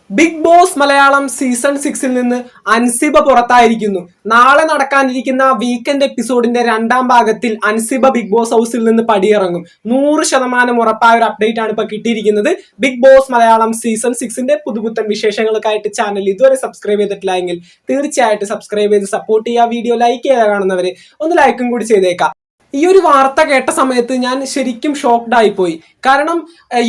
Big boss Malayalam season 6 നിന്ന് അൻസിബ പുറത്തായിരിക്കുന്നു. നാളെ നടക്കാനിരിക്കുന്ന വീക്കെൻഡ് എപ്പിസോഡിന്റെ രണ്ടാം ഭാഗത്തിൽ അൻസിബ ബിഗ് ബോസ് ഹൗസിൽ നിന്ന് പടിയിറങ്ങും. 100% ഉറപ്പായ ഒരു അപ്ഡേറ്റ് ആണ് ഇപ്പൊ കിട്ടിയിരിക്കുന്നത്. ബിഗ് ബോസ് മലയാളം സീസൺ 6ന്റെ പുതുപുത്തൻ വിശേഷങ്ങൾക്കായിട്ട് ചാനൽ ഇതുവരെ സബ്സ്ക്രൈബ് ചെയ്തിട്ടില്ല എങ്കിൽ തീർച്ചയായിട്ടും സബ്സ്ക്രൈബ് ചെയ്ത് സപ്പോർട്ട് ചെയ്യുക. വീഡിയോ ലൈക്ക് ചെയ്ത് കാണുന്നവരെ ഒന്ന് ലൈക്കും കൂടി ചെയ്തേക്കാം. ഈ ഒരു വാർത്ത കേട്ട സമയത്ത് ഞാൻ ശരിക്കും ഷോക്ക്ഡ് ആയിപ്പോയി. കാരണം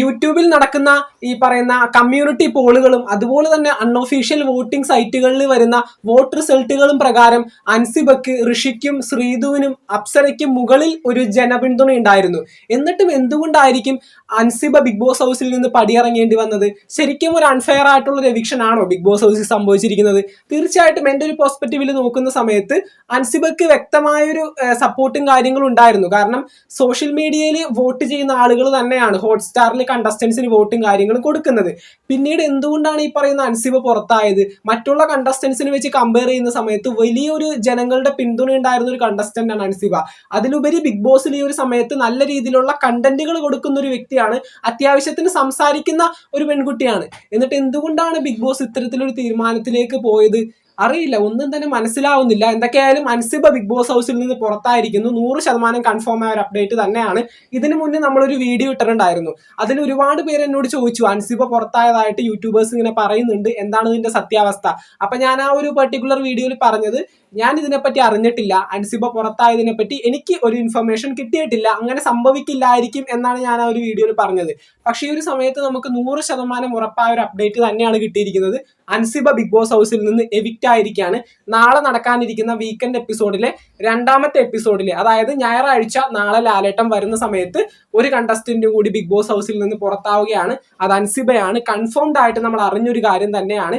യൂട്യൂബിൽ നടക്കുന്ന ഈ പറയുന്ന കമ്മ്യൂണിറ്റി പോളുകളും അതുപോലെ തന്നെ അൺഒഫീഷ്യൽ വോട്ടിംഗ് സൈറ്റുകളിൽ വരുന്ന വോട്ട് റിസൾട്ടുകളും പ്രകാരം അൻസിബക്ക്, ഋഷിക്കും, ശ്രീധുവിനും, അപ്സരയ്ക്കും മുകളിൽ ഒരു ജനപിന്തുണ ഉണ്ടായിരുന്നു. എന്നിട്ടും എന്തുകൊണ്ടായിരിക്കും അൻസിബ ബിഗ് ബോസ് ഹൗസിൽ നിന്ന് പടിയിറങ്ങേണ്ടി വന്നത്? ശരിക്കും ഒരു അൺഫെയർ ആയിട്ടുള്ള ഒരു എവിക്ഷൻ ആണോ ബിഗ് ബോസ് ഹൗസിൽ സംഭവിച്ചിരിക്കുന്നത്? തീർച്ചയായിട്ടും എൻ്റെ ഒരു പെർസ്പെക്റ്റീവിൽ നോക്കുന്ന സമയത്ത് അൻസിബക്ക് വ്യക്തമായൊരു സപ്പോർട്ടും കാര്യങ്ങളും ഉണ്ടായിരുന്നു. കാരണം സോഷ്യൽ മീഡിയയിൽ വോട്ട് ചെയ്യുന്ന ആളുകൾ തന്നെയാണ് ഹോട്ട്സ്റ്റാറിൽ കണ്ടസ്റ്റൻസിന് വോട്ടും കാര്യങ്ങളും കൊടുക്കുന്നത്. പിന്നീട് എന്തുകൊണ്ടാണ് ഈ പറയുന്ന അൻസിബ പുറത്തായത്? മറ്റുള്ള കണ്ടസ്റ്റൻസിനെ വെച്ച് കമ്പയർ ചെയ്യുന്ന സമയത്ത് വലിയൊരു ജനങ്ങളുടെ പിന്തുണ ഉണ്ടായിരുന്ന ഒരു കണ്ടസ്റ്റന്റ് ആണ് അൻസിബ. അതിലുപരി ബിഗ് ബോസിൽ ഈ ഒരു സമയത്ത് നല്ല രീതിയിലുള്ള കണ്ടന്റുകൾ കൊടുക്കുന്ന ഒരു വ്യക്തിയാണ്, അത്യാവശ്യത്തിന് സംസാരിക്കുന്ന ഒരു പെൺകുട്ടിയാണ്. എന്നിട്ട് എന്തുകൊണ്ടാണ് ബിഗ് ബോസ് ഇത്തരത്തിലൊരു തീരുമാനത്തിലേക്ക് പോയത്? അറിയില്ല, ഒന്നും തന്നെ മനസ്സിലാവുന്നില്ല. എന്തൊക്കെയായാലും അൻസിബ ബിഗ് ബോസ് ഹൗസിൽ നിന്ന് പുറത്തായിരിക്കുന്നു. 100% കൺഫേം ആയ ഒരു അപ്ഡേറ്റ് തന്നെയാണ്. ഇതിനു മുന്നേ നമ്മളൊരു വീഡിയോ ഇട്ടിട്ടുണ്ടായിരുന്നു. അതിൽ ഒരുപാട് പേര് എന്നോട് ചോദിച്ചു അൻസിബ പുറത്തായതായിട്ട് യൂട്യൂബേഴ്സ് ഇങ്ങനെ പറയുന്നുണ്ട്, എന്താണ് ഇതിന്റെ സത്യാവസ്ഥ? അപ്പൊ ഞാൻ ആ ഒരു പെർട്ടിക്കുലർ വീഡിയോയിൽ പറഞ്ഞത്, ഞാൻ ഇതിനെപ്പറ്റി അറിഞ്ഞിട്ടില്ല, അൻസിബ പുറത്തായതിനെ പറ്റി എനിക്ക് ഒരു ഇൻഫർമേഷൻ കിട്ടിയിട്ടില്ല, അങ്ങനെ സംഭവിക്കില്ലായിരിക്കും എന്നാണ് ഞാൻ ആ ഒരു വീഡിയോയിൽ പറഞ്ഞത്. പക്ഷേ ഈ ഒരു സമയത്ത് നമുക്ക് 100% ഉറപ്പായ ഒരു അപ്ഡേറ്റ് തന്നെയാണ് കിട്ടിയിരിക്കുന്നത്. അൻസിബ ബിഗ് ബോസ് ഹൗസിൽ നിന്ന് എവിക്റ്റ് ആയിരിക്കുകയാണ്. നാളെ നടക്കാനിരിക്കുന്ന വീക്കെൻഡ് എപ്പിസോഡിലെ രണ്ടാമത്തെ എപ്പിസോഡിലെ, അതായത് ഞായറാഴ്ച നാളെ ലാലേട്ടം വരുന്ന സമയത്ത് ഒരു കണ്ടസ്റ്റന്റ് കൂടി ബിഗ് ബോസ് ഹൗസിൽ നിന്ന് പുറത്താവുകയാണ്. അത് അൻസിബയാണ്. കൺഫേംഡ് ആയിട്ട് നമ്മൾ അറിഞ്ഞൊരു കാര്യം തന്നെയാണ്.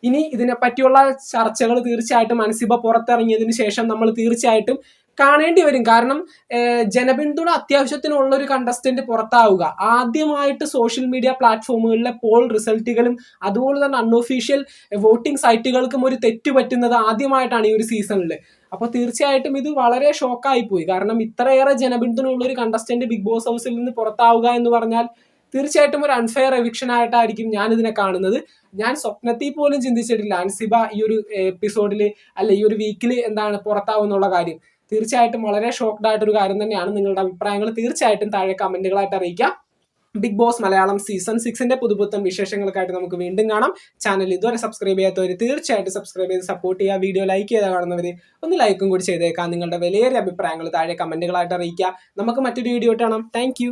ഇനി ഇതിനെപ്പറ്റിയുള്ള ചർച്ചകൾ തീർച്ചയായിട്ടും അൻസിബ പുറത്തിറങ്ങിയതിനു ശേഷം നമ്മൾ തീർച്ചയായിട്ടും കാണേണ്ടി വരും. കാരണം ജനപിന്തുണ അത്യാവശ്യത്തിനുള്ള ഒരു കണ്ടസ്റ്റന്റ് പുറത്താവുക, ആദ്യമായിട്ട് സോഷ്യൽ മീഡിയ പ്ലാറ്റ്ഫോമുകളിലെ പോൾ റിസൾട്ടുകളും അതുപോലെ തന്നെ അൺഒഫീഷ്യൽ വോട്ടിംഗ് സൈറ്റുകൾക്കും ഒരു തെറ്റ് പറ്റുന്നത് ആദ്യമായിട്ടാണ് ഈ ഒരു സീസണിൽ. അപ്പോൾ തീർച്ചയായിട്ടും ഇത് വളരെ ഷോക്കായി പോയി. കാരണം ഇത്രയേറെ ജനപിന്തുണ ഉള്ള ഒരു കണ്ടസ്റ്റന്റ് ബിഗ് ബോസ് ഹൗസിൽ നിന്ന് പുറത്താവുക എന്ന് പറഞ്ഞാൽ തീർച്ചയായിട്ടും ഒരു അൺഫെയർ എവിക്ഷൻ ആയിട്ടായിരിക്കും ഞാൻ ഇതിനെ കാണുന്നത്. ഞാൻ സ്വപ്നത്തിൽ പോലും ചിന്തിച്ചിട്ടില്ല അൻസിബ ഈ ഒരു എപ്പിസോഡിൽ അല്ല ഈ ഒരു വീക്കിൽ എന്താണ് പുറത്താവുന്നുള്ള കാര്യം. തീർച്ചയായിട്ടും വളരെ ഷോക്ക്ഡ് ആയിട്ടൊരു കാര്യം തന്നെയാണ്. നിങ്ങളുടെ അഭിപ്രായങ്ങൾ തീർച്ചയായിട്ടും താഴെ കമന്റുകളായിട്ട് അറിയിക്കാം. ബിഗ് ബോസ് മലയാളം സീസൺ 6ന്റെ പുതുപുത്തൻ വിശേഷങ്ങൾക്കായിട്ട് നമുക്ക് വീണ്ടും കാണാം. ചാനൽ ഇതുവരെ സബ്സ്ക്രൈബ് ചെയ്യാത്തവർ തീർച്ചയായിട്ടും സബ്സ്ക്രൈബ് ചെയ്ത് സപ്പോർട്ട് ചെയ്യുക. വീഡിയോ ലൈക്ക് ചെയ്ത് കാണുന്നവർ ഒന്ന് ലൈക്കും കൂടി ചെയ്തേക്കാം. നിങ്ങളുടെ വിലയേറിയ അഭിപ്രായങ്ങൾ താഴെ കമന്റുകളായിട്ട് അറിയിക്കുക. നമുക്ക് മറ്റൊരു വീഡിയോ കാണാം. താങ്ക്